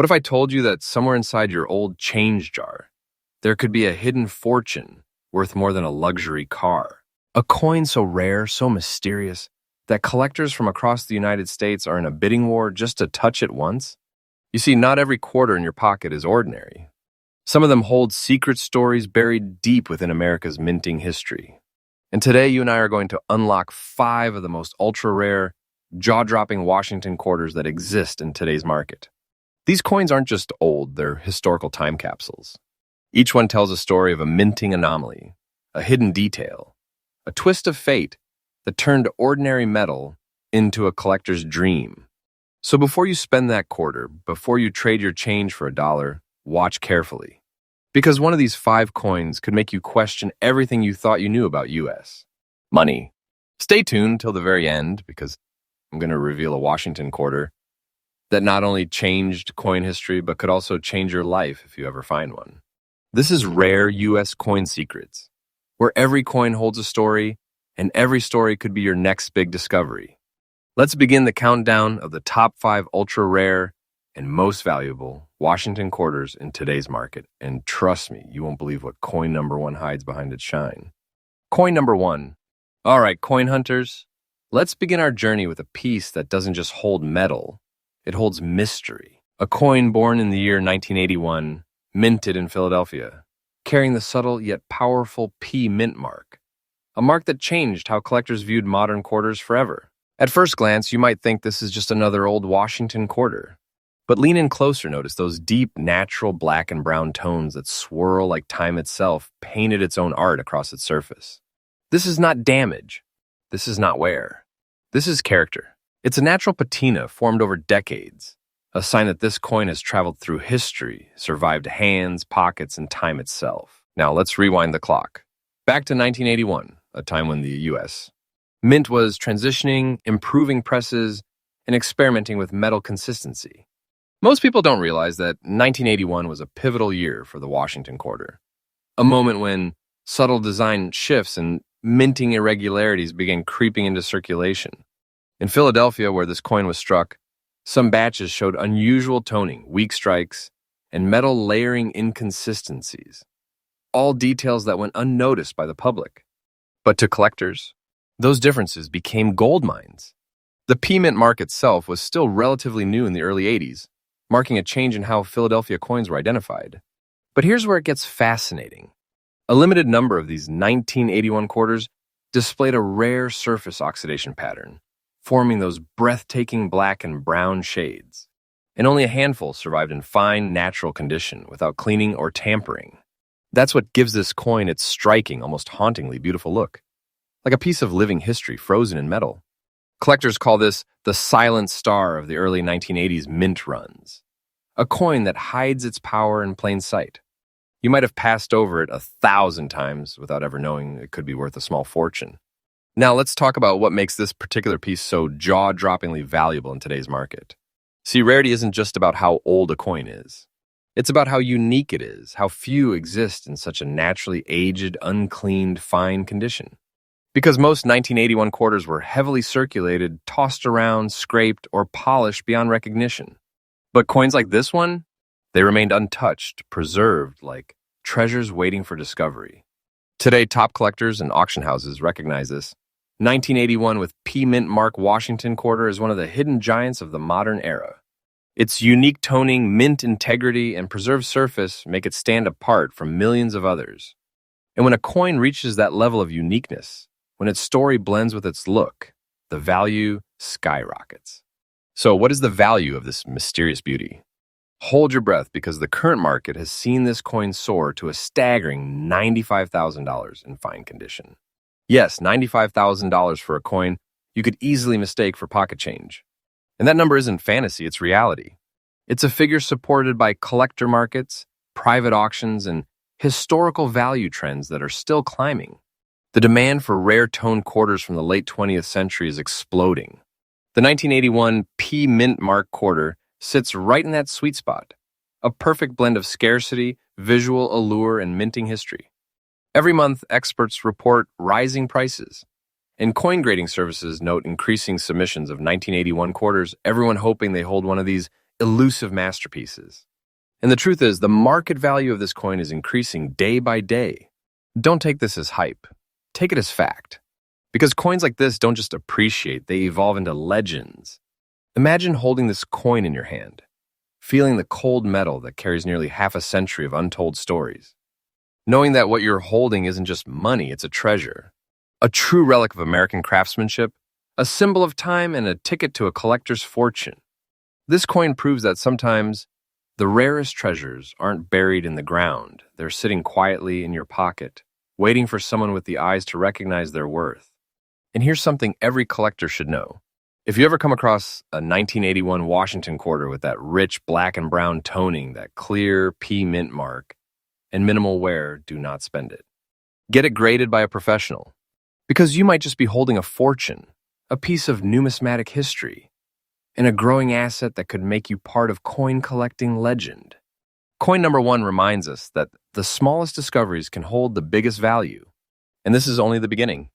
What if I told you that somewhere inside your old change jar, there could be a hidden fortune worth more than a luxury car? A coin so rare, so mysterious, that collectors from across the United States are in a bidding war just to touch it once? You see, not every quarter in your pocket is ordinary. Some of them hold secret stories buried deep within America's minting history. And today, you and I are going to unlock 5 of the most ultra-rare, jaw-dropping Washington quarters that exist in today's market. These coins aren't just old, they're historical time capsules. Each one tells a story of a minting anomaly, a hidden detail, a twist of fate that turned ordinary metal into a collector's dream. So before you spend that quarter, before you trade your change for $1, watch carefully. Because one of these 5 coins could make you question everything you thought you knew about U.S. money. Stay tuned till the very end, because I'm going to reveal a Washington quarter that not only changed coin history, but could also change your life if you ever find one. This is Rare U.S. Coin Secrets, where every coin holds a story, and every story could be your next big discovery. Let's begin the countdown of the top 5 ultra-rare and most valuable Washington quarters in today's market. And trust me, you won't believe what coin number 1 hides behind its shine. Coin number 1. All right, coin hunters, let's begin our journey with a piece that doesn't just hold metal, it holds mystery. A coin born in the year 1981, minted in Philadelphia, carrying the subtle yet powerful P mint mark, a mark that changed how collectors viewed modern quarters forever. At first glance, you might think this is just another old Washington quarter. But lean in closer, notice those deep, natural black and brown tones that swirl like time itself painted its own art across its surface. This is not damage. This is not wear. This is character. It's a natural patina formed over decades, a sign that this coin has traveled through history, survived hands, pockets, and time itself. Now let's rewind the clock. Back to 1981, a time when the U.S. Mint was transitioning, improving presses, and experimenting with metal consistency. Most people don't realize that 1981 was a pivotal year for the Washington quarter, a moment when subtle design shifts and minting irregularities began creeping into circulation. In Philadelphia, where this coin was struck, some batches showed unusual toning, weak strikes, and metal layering inconsistencies, all details that went unnoticed by the public. But to collectors, those differences became gold mines. The P-Mint mark itself was still relatively new in the early 80s, marking a change in how Philadelphia coins were identified. But here's where it gets fascinating. A limited number of these 1981 quarters displayed a rare surface oxidation pattern, forming those breathtaking black and brown shades. And only a handful survived in fine, natural condition without cleaning or tampering. That's what gives this coin its striking, almost hauntingly beautiful look, like a piece of living history frozen in metal. Collectors call this the silent star of the early 1980s mint runs, a coin that hides its power in plain sight. You might have passed over it 1,000 times without ever knowing it could be worth a small fortune. Now let's talk about what makes this particular piece so jaw-droppingly valuable in today's market. See, rarity isn't just about how old a coin is. It's about how unique it is, how few exist in such a naturally aged, uncleaned, fine condition. Because most 1981 quarters were heavily circulated, tossed around, scraped, or polished beyond recognition. But coins like this one, they remained untouched, preserved like treasures waiting for discovery. Today, top collectors and auction houses recognize this. 1981 with P-Mint mark Washington quarter is one of the hidden giants of the modern era. Its unique toning, mint integrity, and preserved surface make it stand apart from millions of others. And when a coin reaches that level of uniqueness, when its story blends with its look, the value skyrockets. So what is the value of this mysterious beauty? Hold your breath, because the current market has seen this coin soar to a staggering $95,000 in fine condition. Yes, $95,000 for a coin you could easily mistake for pocket change. And that number isn't fantasy, it's reality. It's a figure supported by collector markets, private auctions, and historical value trends that are still climbing. The demand for rare tone quarters from the late 20th century is exploding. The 1981 P-Mint mark quarter sits right in that sweet spot, a perfect blend of scarcity, visual allure, and minting history. Every month, experts report rising prices, and coin grading services note increasing submissions of 1981 quarters, everyone hoping they hold one of these elusive masterpieces. And the truth is, the market value of this coin is increasing day by day. Don't take this as hype. Take it as fact. Because coins like this don't just appreciate, they evolve into legends. Imagine holding this coin in your hand, feeling the cold metal that carries nearly half a century of untold stories. Knowing that what you're holding isn't just money, it's a treasure. A true relic of American craftsmanship, a symbol of time, and a ticket to a collector's fortune. This coin proves that sometimes the rarest treasures aren't buried in the ground. They're sitting quietly in your pocket, waiting for someone with the eyes to recognize their worth. And here's something every collector should know. If you ever come across a 1981 Washington quarter with that rich black and brown toning, that clear P mint mark, and minimal wear, do not spend it. Get it graded by a professional. Because you might just be holding a fortune, a piece of numismatic history, and a growing asset that could make you part of coin collecting legend. Coin number 1 reminds us that the smallest discoveries can hold the biggest value. And this is only the beginning.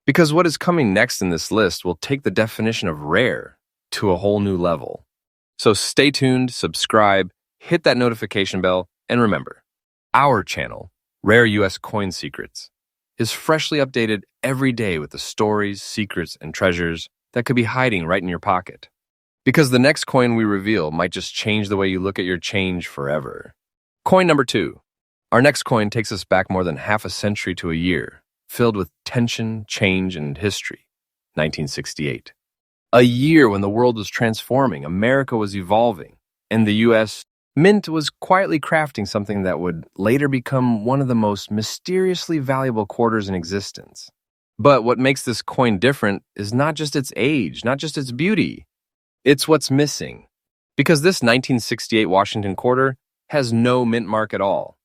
Because what is coming next in this list will take the definition of rare to a whole new level. So stay tuned, subscribe, hit that notification bell, and remember, our channel, Rare US Coin Secrets, is freshly updated every day with the stories, secrets, and treasures that could be hiding right in your pocket. Because the next coin we reveal might just change the way you look at your change forever. Coin number 2. Our next coin takes us back more than half a century to a year, filled with tension, change, and history. 1968. A year when the world was transforming, America was evolving, and the U.S. Mint was quietly crafting something that would later become one of the most mysteriously valuable quarters in existence. But what makes this coin different is not just its age, not just its beauty. It's what's missing. Because this 1968 Washington quarter has no mint mark at all.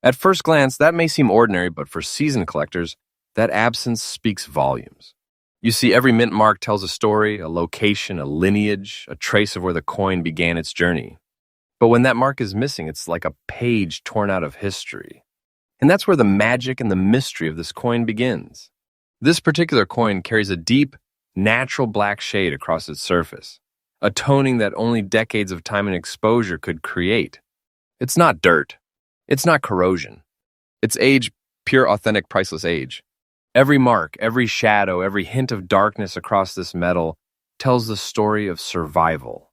At first glance, that may seem ordinary, but for seasoned collectors, that absence speaks volumes. You see, every mint mark tells a story, a location, a lineage, a trace of where the coin began its journey. But when that mark is missing, it's like a page torn out of history. And that's where the magic and the mystery of this coin begins. This particular coin carries a deep, natural black shade across its surface, a toning that only decades of time and exposure could create. It's not dirt. It's not corrosion. It's age, pure, authentic, priceless age. Every mark, every shadow, every hint of darkness across this metal tells the story of survival,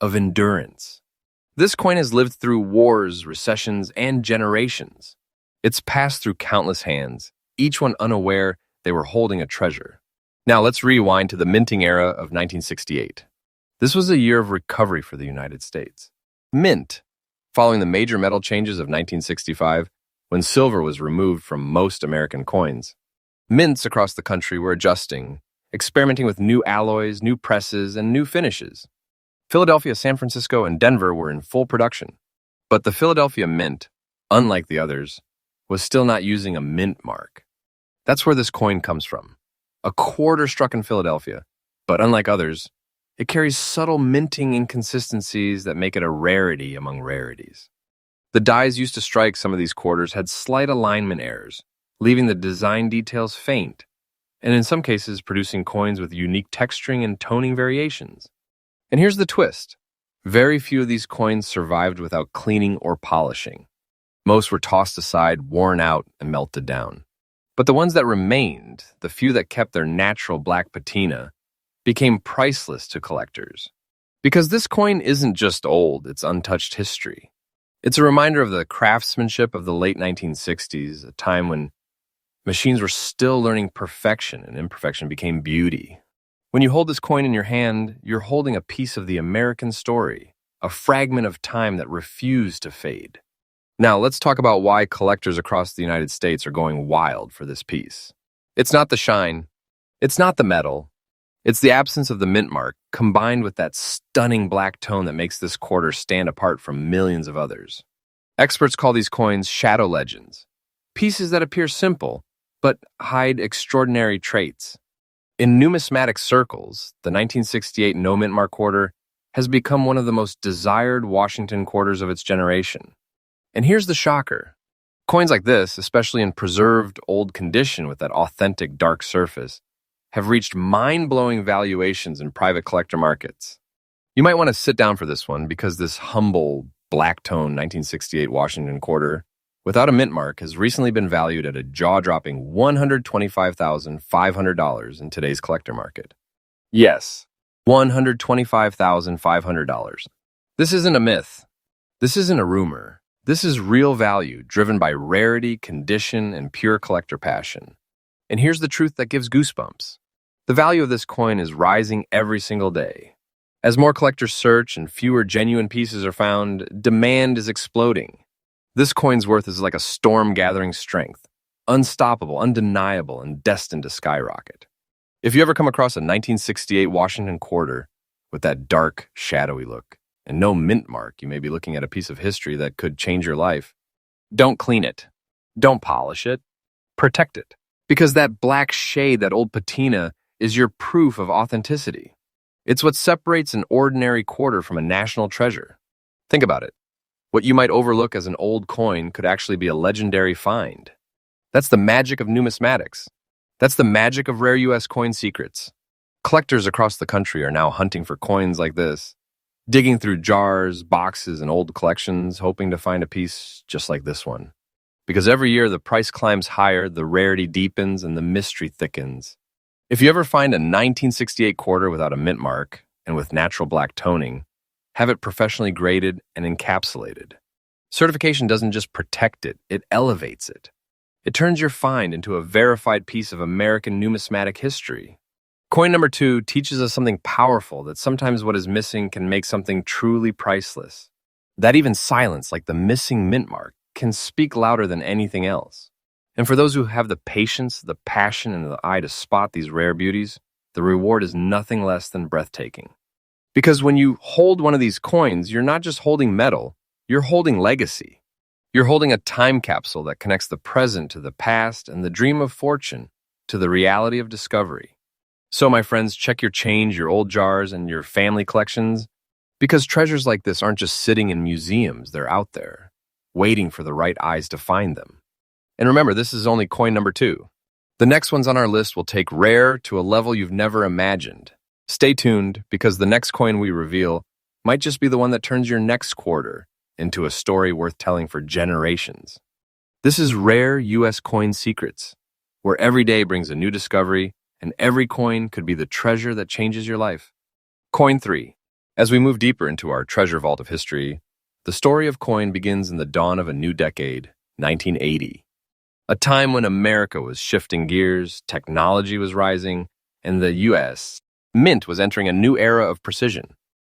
of endurance. This coin has lived through wars, recessions, and generations. It's passed through countless hands, each one unaware they were holding a treasure. Now let's rewind to the minting era of 1968. This was a year of recovery for the United States. Mint, following the major metal changes of 1965, when silver was removed from most American coins. Mints across the country were adjusting, experimenting with new alloys, new presses, and new finishes. Philadelphia, San Francisco, and Denver were in full production. But the Philadelphia Mint, unlike the others, was still not using a mint mark. That's where this coin comes from. A quarter struck in Philadelphia, but unlike others, it carries subtle minting inconsistencies that make it a rarity among rarities. The dies used to strike some of these quarters had slight alignment errors, leaving the design details faint, and in some cases producing coins with unique texturing and toning variations. And here's the twist. Very few of these coins survived without cleaning or polishing. Most were tossed aside, worn out, and melted down. But the ones that remained, the few that kept their natural black patina, became priceless to collectors. Because this coin isn't just old, it's untouched history. It's a reminder of the craftsmanship of the late 1960s, a time when machines were still learning perfection and imperfection became beauty. When you hold this coin in your hand, you're holding a piece of the American story, a fragment of time that refused to fade. Now, let's talk about why collectors across the United States are going wild for this piece. It's not the shine. It's not the metal. It's the absence of the mint mark, combined with that stunning black tone that makes this quarter stand apart from millions of others. Experts call these coins shadow legends, pieces that appear simple, but hide extraordinary traits. In numismatic circles, the 1968 no mint mark quarter has become one of the most desired Washington quarters of its generation. And here's the shocker. Coins like this, especially in preserved old condition with that authentic dark surface, have reached mind-blowing valuations in private collector markets. You might want to sit down for this one because this humble, black-tone 1968 Washington quarter without a mint mark has recently been valued at a jaw-dropping $125,500 in today's collector market. Yes, $125,500. This isn't a myth. This isn't a rumor. This is real value driven by rarity, condition, and pure collector passion. And here's the truth that gives goosebumps. The value of this coin is rising every single day. As more collectors search and fewer genuine pieces are found, demand is exploding. This coin's worth is like a storm gathering strength, unstoppable, undeniable, and destined to skyrocket. If you ever come across a 1968 Washington quarter with that dark, shadowy look and no mint mark, you may be looking at a piece of history that could change your life. Don't clean it. Don't polish it. Protect it. Because that black shade, that old patina, is your proof of authenticity. It's what separates an ordinary quarter from a national treasure. Think about it. What you might overlook as an old coin could actually be a legendary find. That's the magic of numismatics. That's the magic of rare U.S. coin secrets. Collectors across the country are now hunting for coins like this, digging through jars, boxes, and old collections, hoping to find a piece just like this one. Because every year the price climbs higher, the rarity deepens, and the mystery thickens. If you ever find a 1968 quarter without a mint mark and with natural black toning, have it professionally graded and encapsulated. Certification doesn't just protect it, it elevates it. It turns your find into a verified piece of American numismatic history. Coin number 2 teaches us something powerful, that sometimes what is missing can make something truly priceless. That even silence, like the missing mint mark, can speak louder than anything else. And for those who have the patience, the passion, and the eye to spot these rare beauties, the reward is nothing less than breathtaking. Because when you hold one of these coins, you're not just holding metal, you're holding legacy. You're holding a time capsule that connects the present to the past and the dream of fortune to the reality of discovery. So, my friends, check your change, your old jars, and your family collections, because treasures like this aren't just sitting in museums, they're out there, waiting for the right eyes to find them. And remember, this is only coin number 2. The next ones on our list will take rare to a level you've never imagined. Stay tuned, because the next coin we reveal might just be the one that turns your next quarter into a story worth telling for generations. This is Rare U.S. Coin Secrets, where every day brings a new discovery, and every coin could be the treasure that changes your life. Coin 3. As we move deeper into our treasure vault of history, the story of coin begins in the dawn of a new decade, 1980. A time when America was shifting gears, technology was rising, and the U.S. Mint was entering a new era of precision.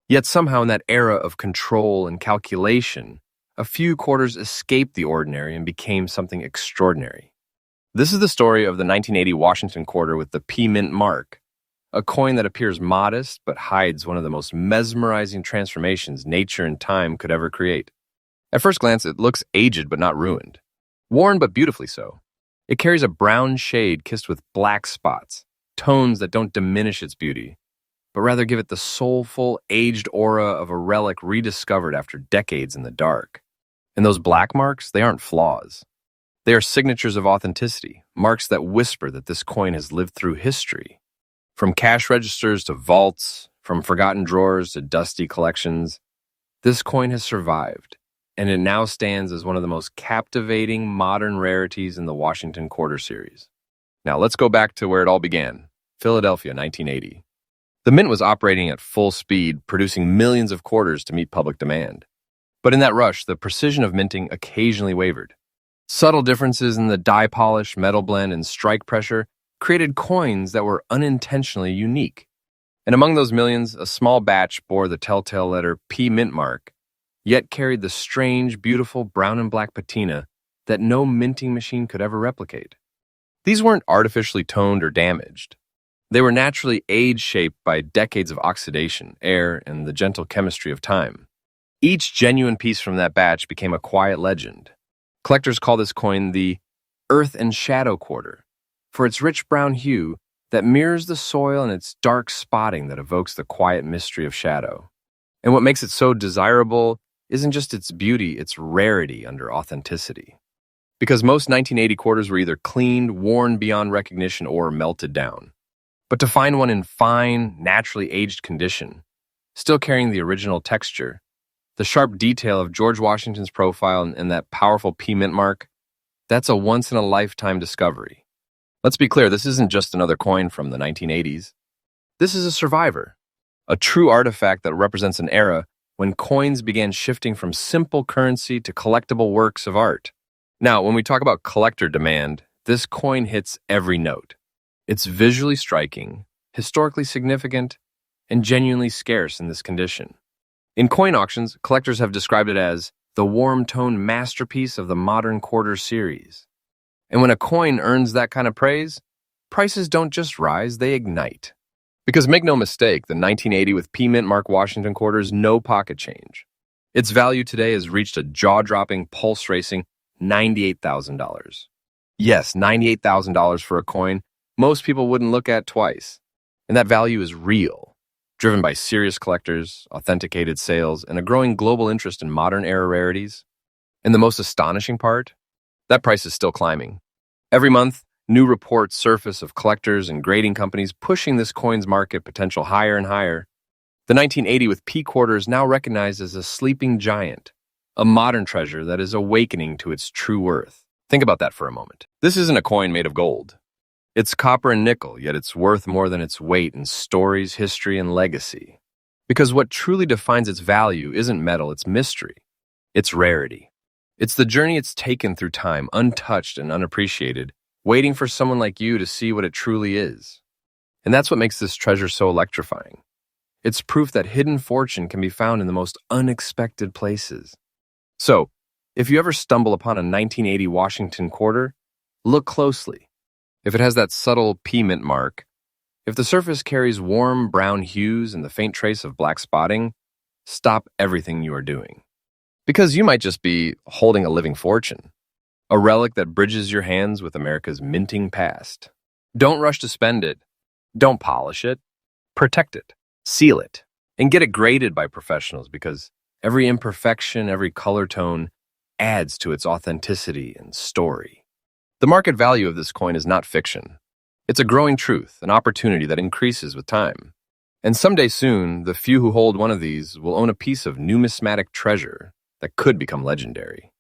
Yet somehow in that era of control and calculation, a few quarters escaped the ordinary and became something extraordinary. This is the story of the 1980 Washington quarter with the P Mint mark, a coin that appears modest but hides one of the most mesmerizing transformations nature and time could ever create. At first glance, it looks aged but not ruined. Worn but beautifully so. It carries a brown shade kissed with black spots, tones that don't diminish its beauty, but rather give it the soulful, aged aura of a relic rediscovered after decades in the dark. And those black marks, they aren't flaws. They are signatures of authenticity, marks that whisper that this coin has lived through history. From cash registers to vaults, from forgotten drawers to dusty collections, this coin has survived, and it now stands as one of the most captivating modern rarities in the Washington Quarter series. Now let's go back to where it all began, Philadelphia, 1980. The mint was operating at full speed, producing millions of quarters to meet public demand. But in that rush, the precision of minting occasionally wavered. Subtle differences in the die polish, metal blend, and strike pressure created coins that were unintentionally unique. And among those millions, a small batch bore the telltale letter P mint mark, yet carried the strange, beautiful brown and black patina that no minting machine could ever replicate. These weren't artificially toned or damaged. They were naturally age-shaped by decades of oxidation, air, and the gentle chemistry of time. Each genuine piece from that batch became a quiet legend. Collectors call this coin the Earth and Shadow Quarter, for its rich brown hue that mirrors the soil and its dark spotting that evokes the quiet mystery of shadow. And what makes it so desirable isn't just its beauty, its rarity under authenticity. Because most 1980 quarters were either cleaned, worn beyond recognition, or melted down. But to find one in fine, naturally aged condition still carrying the original texture. The sharp detail of George Washington's profile and that powerful P mint mark, that's a once-in-a-lifetime discovery. Let's be clear, this isn't just another coin from the 1980s. This is a survivor, a true artifact that represents an era when coins began shifting from simple currency to collectible works of art. Now, when we talk about collector demand, this coin hits every note. It's visually striking, historically significant, and genuinely scarce in this condition. In coin auctions, collectors have described it as the warm-toned masterpiece of the modern quarter series. And when a coin earns that kind of praise, prices don't just rise, they ignite. Because make no mistake, the 1980 with P mint mark Washington quarter is no pocket change. Its value today has reached a jaw-dropping, pulse-racing $98,000. Yes, $98,000 for a coin most people wouldn't look at twice. And that value is real, driven by serious collectors, authenticated sales, and a growing global interest in modern-era rarities. And the most astonishing part? That price is still climbing. Every month, new reports surface of collectors and grading companies pushing this coin's market potential higher and higher. The 1980 with P quarter is now recognized as a sleeping giant, a modern treasure that is awakening to its true worth. Think about that for a moment. This isn't a coin made of gold. It's copper and nickel, yet it's worth more than its weight in stories, history, and legacy. Because what truly defines its value isn't metal, it's mystery. It's rarity. It's the journey it's taken through time, untouched and unappreciated, waiting for someone like you to see what it truly is. And that's what makes this treasure so electrifying. It's proof that hidden fortune can be found in the most unexpected places. So, if you ever stumble upon a 1980 Washington quarter, look closely. If it has that subtle P mint mark, if the surface carries warm brown hues and the faint trace of black spotting, stop everything you are doing. Because you might just be holding a living fortune, a relic that bridges your hands with America's minting past. Don't rush to spend it. Don't polish it. Protect it. Seal it. And get it graded by professionals because every imperfection, every color tone adds to its authenticity and story. The market value of this coin is not fiction. It's a growing truth, an opportunity that increases with time. And someday soon, the few who hold one of these will own a piece of numismatic treasure that could become legendary.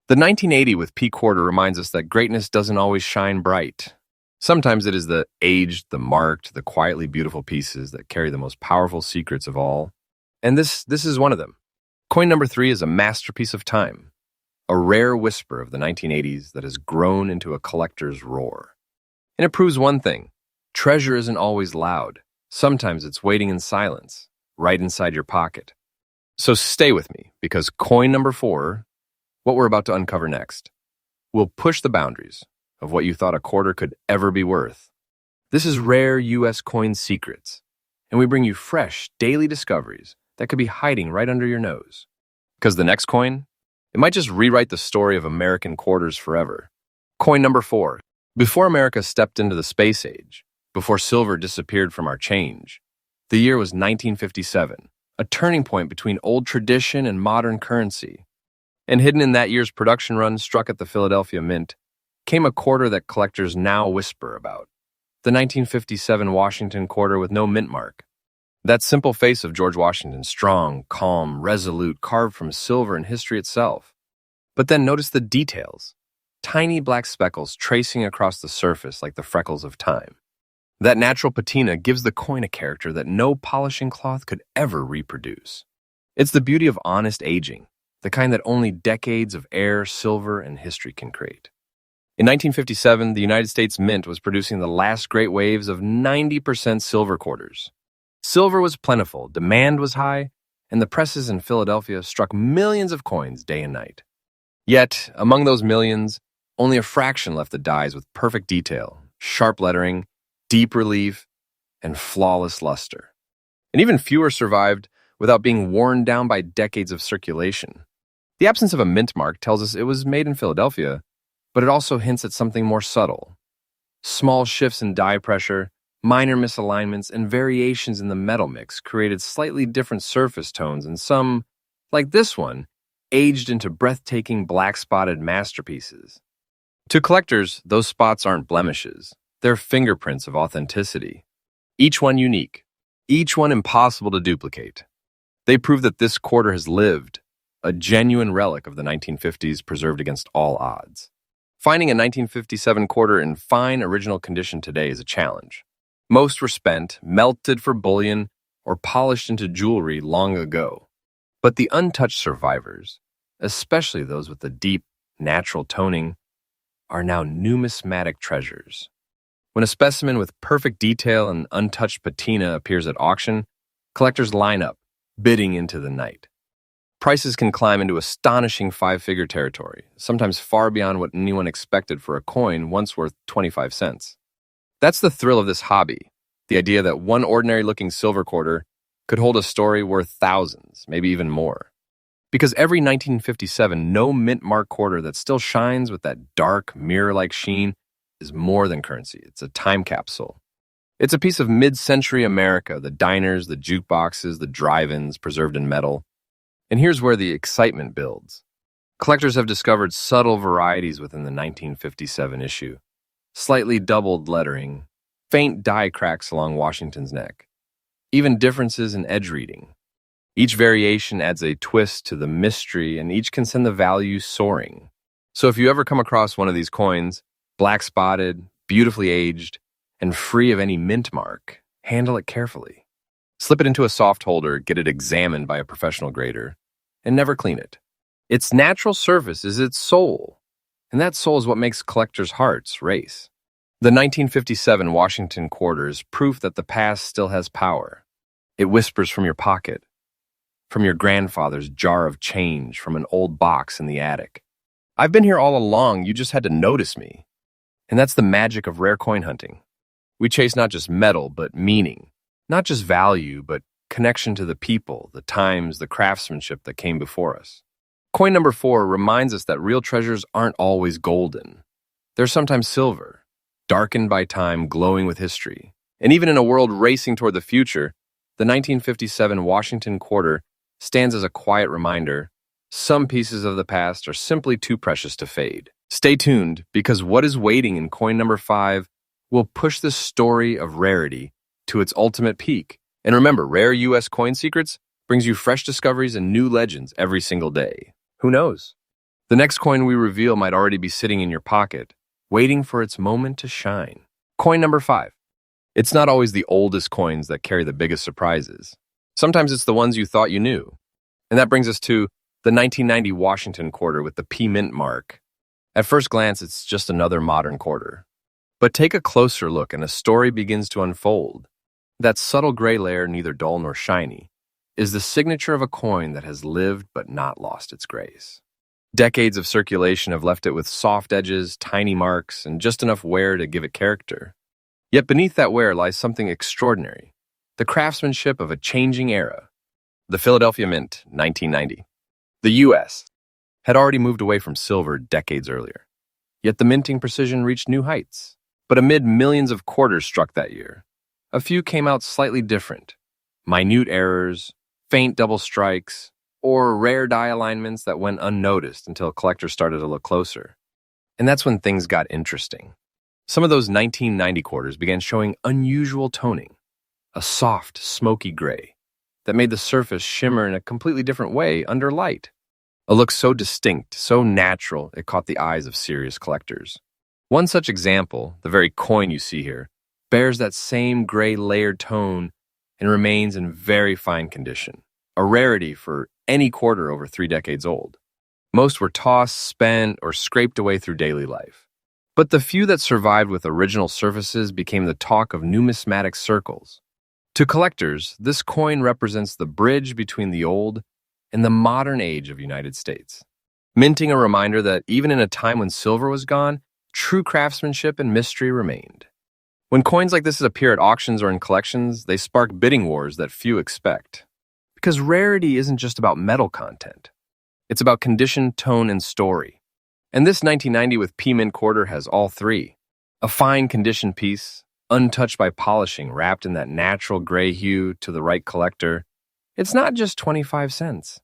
The 1980 with P quarter reminds us that greatness doesn't always shine bright. Sometimes it is the aged, the marked, the quietly beautiful pieces that carry the most powerful secrets of all. And this is one of them. Coin number 3 is a masterpiece of time, a rare whisper of the 1980s that has grown into a collector's roar. And it proves one thing: treasure isn't always loud. Sometimes it's waiting in silence, right inside your pocket. So stay with me, because coin number 4, what we're about to uncover next, will push the boundaries of what you thought a quarter could ever be worth. This is Rare U.S. Coin Secrets, and we bring you fresh, daily discoveries that could be hiding right under your nose. Because the next coin, it might just rewrite the story of American quarters forever. Coin number 4. Before America stepped into the space age, before silver disappeared from our change, the year was 1957, a turning point between old tradition and modern currency. And hidden in that year's production run struck at the Philadelphia Mint came a quarter that collectors now whisper about. The 1957 Washington quarter with no mint mark. That simple face of George Washington, strong, calm, resolute, carved from silver and history itself. But then notice the details. Tiny black speckles tracing across the surface like the freckles of time. That natural patina gives the coin a character that no polishing cloth could ever reproduce. It's the beauty of honest aging, the kind that only decades of air, silver, and history can create. In 1957, the United States Mint was producing the last great waves of 90% silver quarters. Silver was plentiful, demand was high, and the presses in Philadelphia struck millions of coins day and night. Yet, among those millions, only a fraction left the dies with perfect detail, sharp lettering, deep relief, and flawless luster. And even fewer survived without being worn down by decades of circulation. The absence of a mint mark tells us it was made in Philadelphia, but it also hints at something more subtle. Small shifts in die pressure, minor misalignments, and variations in the metal mix created slightly different surface tones, and some, like this one, aged into breathtaking black-spotted masterpieces. To collectors, those spots aren't blemishes. They're fingerprints of authenticity. Each one unique, each one impossible to duplicate. They prove that this quarter has lived, a genuine relic of the 1950s preserved against all odds. Finding a 1957 quarter in fine original condition today is a challenge. Most were spent, melted for bullion, or polished into jewelry long ago. But the untouched survivors, especially those with the deep, natural toning, are now numismatic treasures. When a specimen with perfect detail and untouched patina appears at auction, collectors line up, bidding into the night. Prices can climb into astonishing five-figure territory, sometimes far beyond what anyone expected for a coin once worth 25 cents. That's the thrill of this hobby, the idea that one ordinary-looking silver quarter could hold a story worth thousands, maybe even more. Because every 1957 no-mint mark quarter that still shines with that dark, mirror-like sheen is more than currency. It's a time capsule. It's a piece of mid-century America, the diners, the jukeboxes, the drive-ins preserved in metal. And here's where the excitement builds. Collectors have discovered subtle varieties within the 1957 issue. Slightly doubled lettering, faint die cracks along Washington's neck, even differences in edge reading. Each variation adds a twist to the mystery, and each can send the value soaring. So if you ever come across one of these coins, black spotted, beautifully aged, and free of any mint mark, handle it carefully. Slip it into a soft holder, get it examined by a professional grader, and never clean it. Its natural surface is its soul, and that soul is what makes collectors' hearts race. The 1957 Washington quarter is proof that the past still has power. It whispers from your pocket, from your grandfather's jar of change, from an old box in the attic. I've been here all along, you just had to notice me. And that's the magic of rare coin hunting. We chase not just metal, but meaning. Not just value, but connection to the people, the times, the craftsmanship that came before us. Coin number 4 reminds us that real treasures aren't always golden. They're sometimes silver, darkened by time, glowing with history. And even in a world racing toward the future, the 1957 Washington quarter stands as a quiet reminder, some pieces of the past are simply too precious to fade. Stay tuned, because what is waiting in coin number 5 will push the story of rarity to its ultimate peak. And remember, Rare U.S. Coin Secrets brings you fresh discoveries and new legends every single day. Who knows? The next coin we reveal might already be sitting in your pocket, waiting for its moment to shine. Coin number 5. It's not always the oldest coins that carry the biggest surprises. Sometimes it's the ones you thought you knew. And that brings us to the 1990 Washington quarter with the P Mint mark. At first glance, it's just another modern quarter. But take a closer look and a story begins to unfold. That subtle gray layer, neither dull nor shiny, is the signature of a coin that has lived but not lost its grace. Decades of circulation have left it with soft edges, tiny marks, and just enough wear to give it character. Yet beneath that wear lies something extraordinary, the craftsmanship of a changing era. The Philadelphia Mint, 1990. The U.S. had already moved away from silver decades earlier. Yet the minting precision reached new heights. But amid millions of quarters struck that year, a few came out slightly different. Minute errors, faint double strikes, or rare die alignments that went unnoticed until collectors started to look closer. And that's when things got interesting. Some of those 1990 quarters began showing unusual toning, a soft, smoky gray that made the surface shimmer in a completely different way under light. A look so distinct, so natural, it caught the eyes of serious collectors. One such example, the very coin you see here, bears that same gray layered tone and remains in very fine condition, a rarity for any quarter over 3 decades old. Most were tossed, spent, or scraped away through daily life. But the few that survived with original surfaces became the talk of numismatic circles. To collectors, this coin represents the bridge between the old and the modern age of United States, minting a reminder that even in a time when silver was gone, true craftsmanship and mystery remained. When coins like this appear at auctions or in collections, they spark bidding wars that few expect. Because rarity isn't just about metal content. It's about condition, tone, and story. And this 1990 with P Mint quarter has all three. A fine condition piece, untouched by polishing, wrapped in that natural gray hue to the right collector. It's not just 25 cents.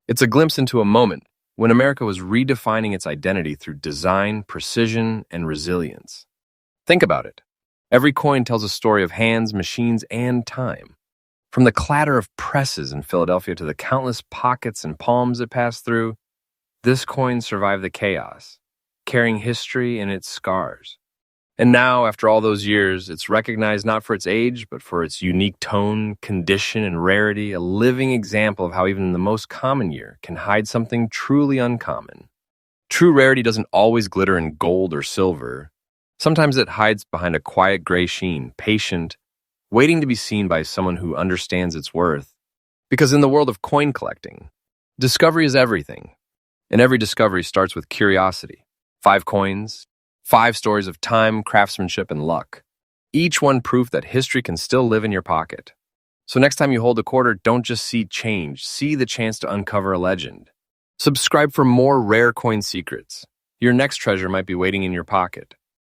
It's a glimpse into a moment when America was redefining its identity through design, precision, and resilience. Think about it. Every coin tells a story of hands, machines, and time. From the clatter of presses in Philadelphia to the countless pockets and palms it passed through, this coin survived the chaos, carrying history in its scars. And now, after all those years, it's recognized not for its age, but for its unique tone, condition, and rarity, a living example of how even the most common year can hide something truly uncommon. True rarity doesn't always glitter in gold or silver. Sometimes it hides behind a quiet gray sheen, patient, waiting to be seen by someone who understands its worth. Because in the world of coin collecting, discovery is everything. And every discovery starts with curiosity. 5 coins, 5 stories of time, craftsmanship, and luck. Each one proof that history can still live in your pocket. So next time you hold a quarter, don't just see change, see the chance to uncover a legend. Subscribe for more rare coin secrets. Your next treasure might be waiting in your pocket.